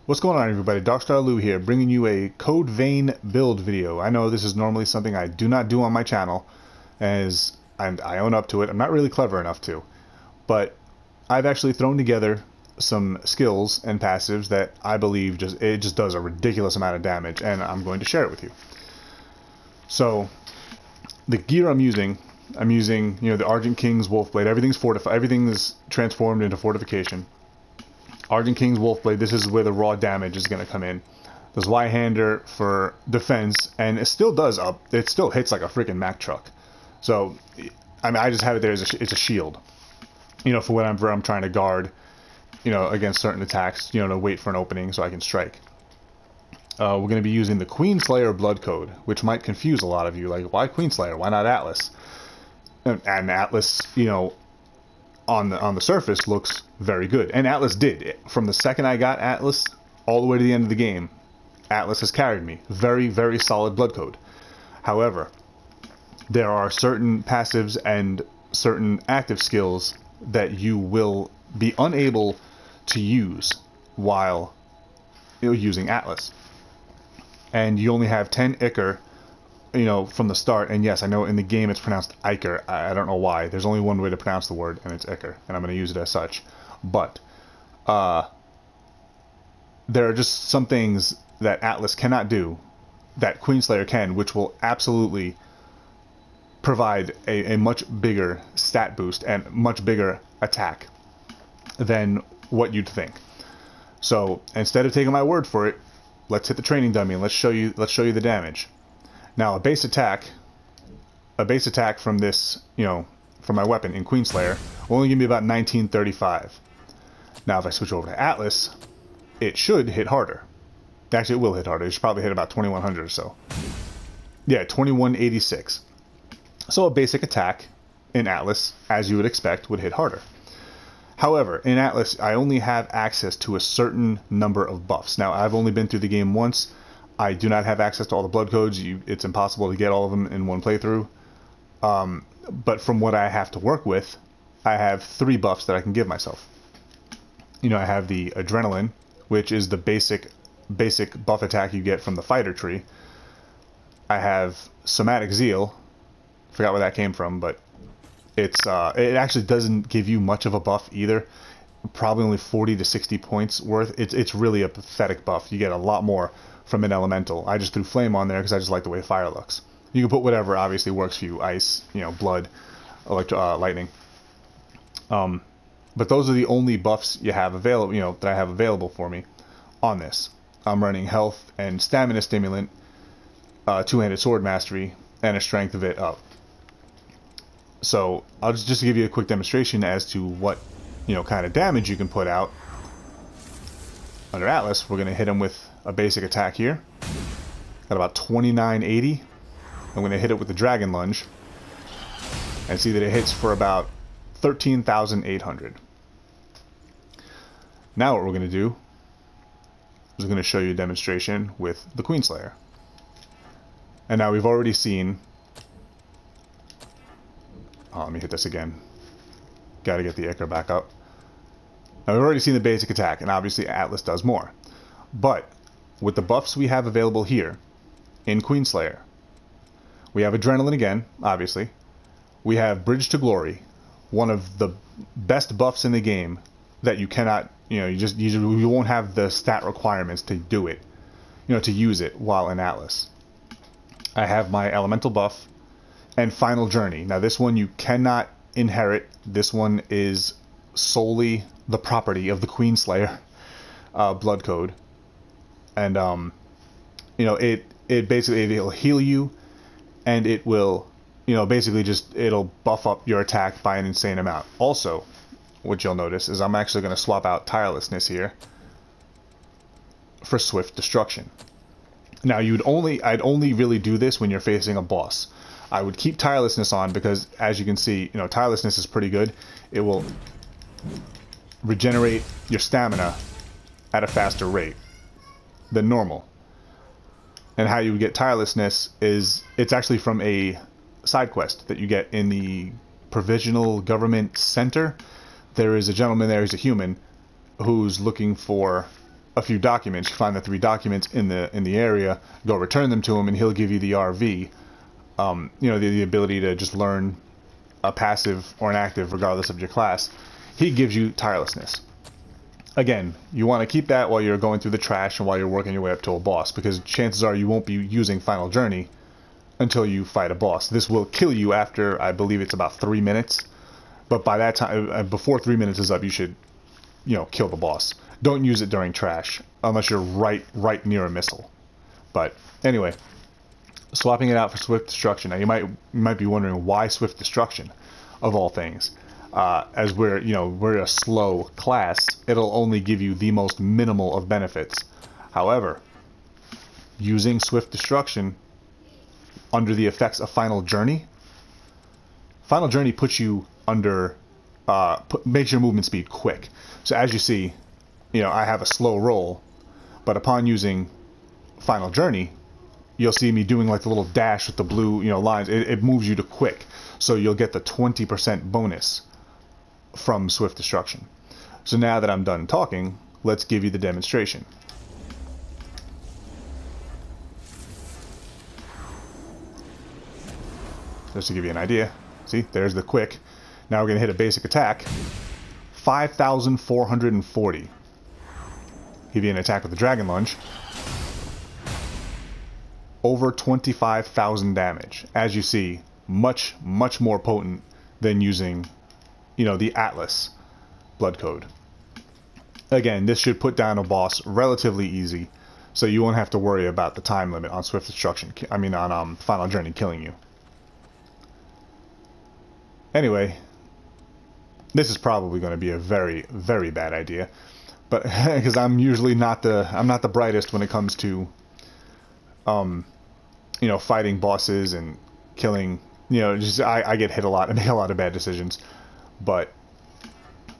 What's going on, everybody? Darkstar Lou here, bringing you a Code Vein build video. I know this is normally something I do not do on my channel, and I own up to it. I'm not really clever enough to, but I've actually thrown together some skills and passives that I believe just does a ridiculous amount of damage, and I'm going to share it with you. So, the gear I'm using, the Argent King's Wolfblade. Everything's fortified. Everything is transformed into fortification. Argent King's Wolfblade, this is where the raw damage is going to come in. There's Y-Hander for defense, and it still does it still hits like a freaking Mack truck. So, I mean, I just have it there as it's a shield. For whenever I'm trying to guard, against certain attacks, to wait for an opening so I can strike. We're going to be using the Queenslayer Blood Code, which might confuse a lot of you. Like, why Queenslayer? Why not Atlas? And Atlas, on the surface looks very good, and Atlas did. From the second I got Atlas all the way to the end of the game, Atlas has carried me. Very, very solid blood code. However, there are certain passives and certain active skills that you will be unable to use while using Atlas, and you only have 10 Ichor from the start. And yes, I know in the game it's pronounced Ichor. I don't know why. There's only one way to pronounce the word, and it's Ichor, and I'm going to use it as such. But there are just some things that Atlas cannot do that Queenslayer can, which will absolutely provide a much bigger stat boost and much bigger attack than what you'd think. So instead of taking my word for it, let's hit the training dummy and let's show you the damage. Now, a base attack from this, from my weapon in Queenslayer will only give me about 1935. Now, if I switch over to Atlas, it should hit harder. Actually, it will hit harder. It should probably hit about 2100 or so. Yeah, 2186. So a basic attack in Atlas, as you would expect, would hit harder. However, in Atlas, I only have access to a certain number of buffs. Now, I've only been through the game once. I do not have access to all the blood codes. It's impossible to get all of them in one playthrough. But from what I have to work with, I have 3 buffs that I can give myself. I have the Adrenaline, which is the basic buff attack you get from the fighter tree. I have Somatic Zeal. Forgot where that came from, but it actually doesn't give you much of a buff either. Probably only 40 to 60 points worth. It's really a pathetic buff. You get a lot more from an elemental. I just threw Flame on there because I just like the way fire looks. You can put whatever obviously works for you: ice, blood, lightning. But those are the only buffs you have available, that I have available for me on this. I'm running health and stamina stimulant, two-handed sword mastery, and a strength of it up. So I'll just give you a quick demonstration as to what kind of damage you can put out. Under Atlas, we're going to hit him with a basic attack here. Got about 2980. I'm going to hit it with the Dragon Lunge and see that it hits for about 13,800. Now what we're going to do is I'm going to show you a demonstration with the Queenslayer. And now we've already seen... Oh, let me hit this again. Got to get the Ichor back up. Now we've already seen the basic attack, and obviously Atlas does more. But with the buffs we have available here in Queenslayer, we have Adrenaline again, obviously. We have Bridge to Glory, one of the best buffs in the game that you cannot, you won't have the stat requirements to do it, to use it while in Atlas. I have my Elemental buff and Final Journey. Now this one you cannot inherit. This one is solely the property of the Queenslayer blood code. And it basically, it'll heal you, and it will basically it'll buff up your attack by an insane amount. Also, what you'll notice is I'm actually going to swap out Tirelessness here for Swift Destruction. Now I'd only really do this when you're facing a boss. I would keep Tirelessness on because, as you can see, Tirelessness is pretty good. It will regenerate your stamina at a faster rate than normal. And how you would get Tirelessness is it's actually from a side quest that you get in the Provisional Government Center. There is a gentleman there, he's a human, who's looking for a few documents. You find the 3 documents in the area, go return them to him, and he'll give you the RV. You know, the ability to just learn a passive or an active regardless of your class. He gives you tirelessness. Again, you want to keep that while you're going through the trash and while you're working your way up to a boss, because chances are you won't be using Final Journey until you fight a boss. This will kill you after, I believe it's about 3 minutes, but by that time, before 3 minutes is up, you should, you know, kill the boss. Don't use it during trash unless you're right near a missile. But anyway, swapping it out for Swift Destruction. Now you might be wondering why Swift Destruction, of all things. As we're a slow class, it'll only give you the most minimal of benefits. However, using Swift Destruction under the effects of Final Journey puts you under, makes your movement speed quick. So as you see, you know, I have a slow roll, but upon using Final Journey, you'll see me doing like the little dash with the blue, you know, lines. It moves you to quick, so you'll get the 20% bonus from Swift Destruction. So now that I'm done talking, let's give you the demonstration. Just to give you an idea. See, there's the quick. Now we're going to hit a basic attack. 5,440. Give you an attack with the Dragon Lunge. Over 25,000 damage. As you see, much more potent than using, you know, the Atlas Blood Code. Again, this should put down a boss relatively easy, so you won't have to worry about the time limit on Swift Destruction. I mean, on Final Journey killing you. Anyway, this is probably going to be a very bad idea, but because I'm usually not the brightest when it comes to, you know, fighting bosses and killing. You know, just I get hit a lot and make a lot of bad decisions. But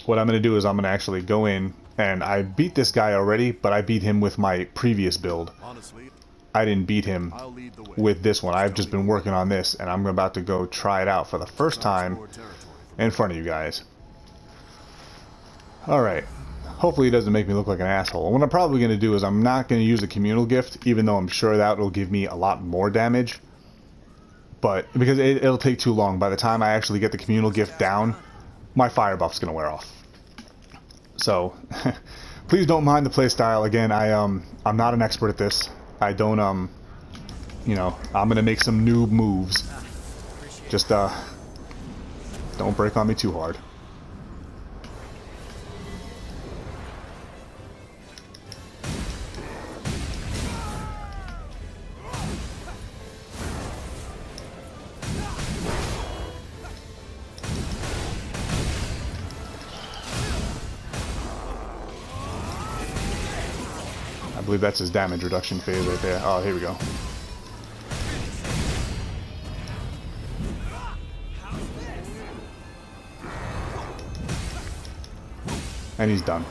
what I'm going to do is I'm going to actually go in, and I beat this guy already, but I beat him with my previous build. Honestly, I didn't beat him with this one. I've just been working on this, and I'm about to go try it out for the first time in front of you guys. Alright. Hopefully it doesn't make me look like an asshole. And what I'm probably going to do is I'm not going to use a communal gift, even though I'm sure that will give me a lot more damage. But because it'll take too long. By the time I actually get the communal gift down, my fire buff's going to wear off. So, please don't mind the playstyle. Again, I'm not an expert at this. I don't, you know, I'm going to make some noob moves. Just, don't break on me too hard. I believe that's his damage reduction phase right there. Oh, here we go. And he's done.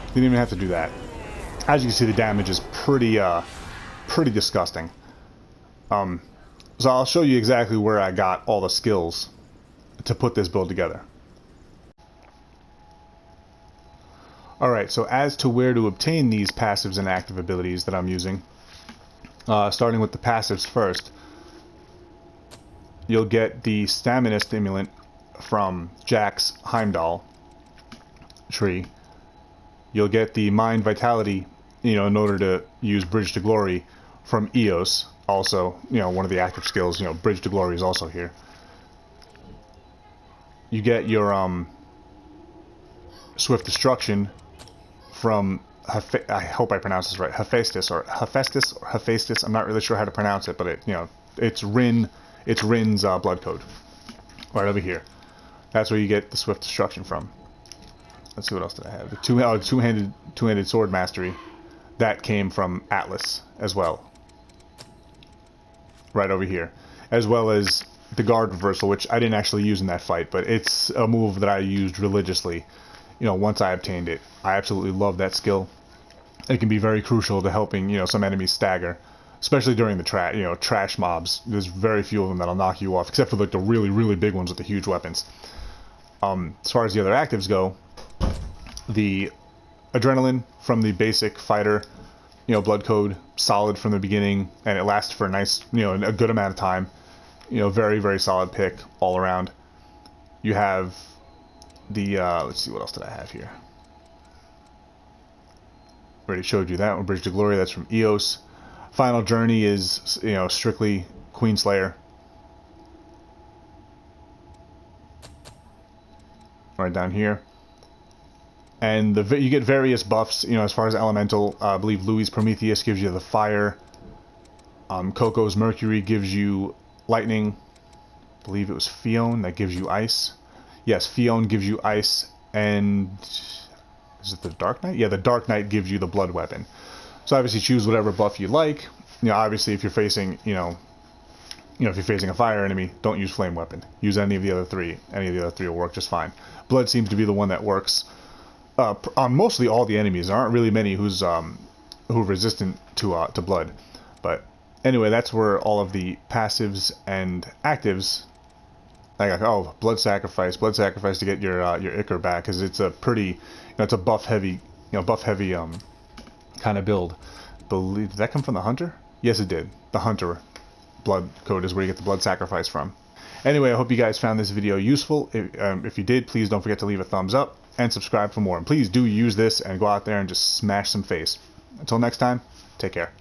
Didn't even have to do that. As you can see, the damage is pretty disgusting. So I'll show you exactly where I got all the skills to put this build together. Alright, so as to where to obtain these passives and active abilities that I'm using, starting with the passives first, you'll get the stamina stimulant from Jack's Heimdall tree. You'll get the mind vitality, you know, in order to use Bridge to Glory from Eos. Also, you know, one of the active skills, you know, Bridge to Glory is also here. You get your Swift Destruction from I hope I pronounce this right, Hephaestus or Hephaestus. I'm not really sure how to pronounce it, but it, you know, it's Rin's blood code right over here. That's where you get the Swift Destruction from. Let's see, what else did I have? The two-handed sword mastery. That came from Atlas as well. Right over here. As well as the guard reversal, which I didn't actually use in that fight, but it's a move that I used religiously, you know, once I obtained it. I absolutely love that skill. It can be very crucial to helping, you know, some enemies stagger, especially during the trash mobs. There's very few of them that'll knock you off, except for like the really big ones with the huge weapons. As far as the other actives go, the adrenaline from the basic fighter, you know, blood code, solid from the beginning, and it lasts for a nice, you know, a good amount of time. You know, very, very solid pick all around. You have the, let's see, what else did I have here? Already showed you that one, Bridge to Glory, that's from EOS. Final Journey is, you know, strictly Queenslayer. Right down here. And you get various buffs, you know, as far as elemental. I believe Louis' Prometheus gives you the fire. Coco's Mercury gives you lightning. I believe it was Fion that gives you ice. Yes, Fion gives you ice. And is it the Dark Knight? Yeah, the Dark Knight gives you the blood weapon. So obviously choose whatever buff you like. You know, obviously if you're facing, if you're facing a fire enemy, don't use flame weapon. Use any of the other three. Any of the other three will work just fine. Blood seems to be the one that works on mostly all the enemies. There aren't really many who are resistant to blood. But anyway, that's where all of the passives and actives. Like, oh, blood sacrifice to get your Ichor back, because it's a pretty, you know, it's a buff heavy kind of build. Did that come from the Hunter? Yes, it did. The Hunter blood code is where you get the blood sacrifice from. Anyway, I hope you guys found this video useful. If you did, please don't forget to leave a thumbs up and subscribe for more. And please do use this and go out there and just smash some face. Until next time, take care.